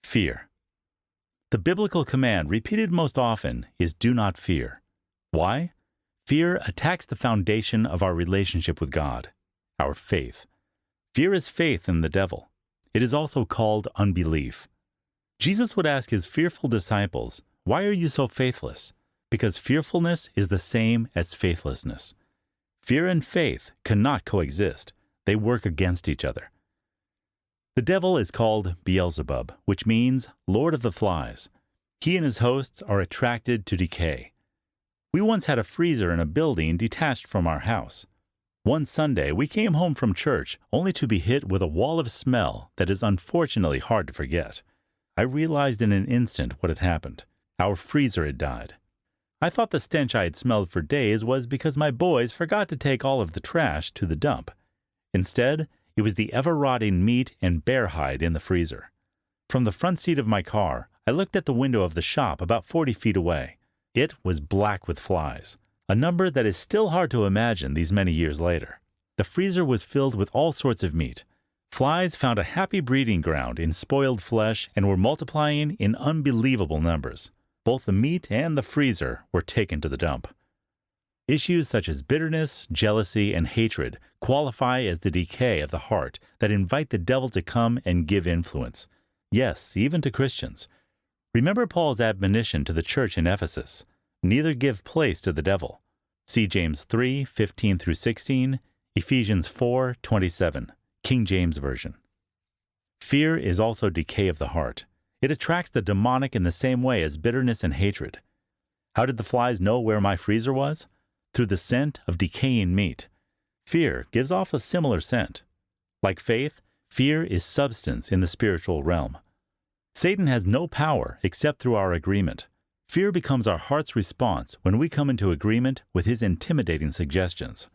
Fear. The biblical command repeated most often is do not fear. Why? Fear attacks the foundation of our relationship with God, our faith. Fear is faith in the devil. It is also called unbelief. Jesus would ask his fearful disciples, "Why are you so faithless?" Because fearfulness is the same as faithlessness. Fear and faith cannot coexist. They work against each other. The devil is called Beelzebub, which means Lord of the Flies. He and his hosts are attracted to decay. We once had a freezer in a building detached from our house. One Sunday, we came home from church only to be hit with a wall of smell that is unfortunately hard to forget. I realized in an instant what had happened. Our freezer had died. I thought the stench I had smelled for days was because my boys forgot to take all of the trash to the dump. Instead, it was the ever-rotting meat and bear hide in the freezer. From the front seat of my car, I looked at the window of the shop about 40 feet away. It was black with flies, a number that is still hard to imagine these many years later. The freezer was filled with all sorts of meat. Flies found a happy breeding ground in spoiled flesh and were multiplying in unbelievable numbers. Both the meat and the freezer were taken to the dump. Issues such as bitterness, jealousy, and hatred qualify as the decay of the heart that invite the devil to come and give influence. Yes, even to Christians. Remember Paul's admonition to the church in Ephesus, "Neither give place to the devil." See James 3:15-16, Ephesians 4:27, King James Version. Fear is also decay of the heart. It attracts the demonic in the same way as bitterness and hatred. How did the flies know where my freezer was? Through the scent of decaying meat. Fear gives off a similar scent. Like faith, fear is substance in the spiritual realm. Satan has no power except through our agreement. Fear becomes our heart's response when we come into agreement with his intimidating suggestions.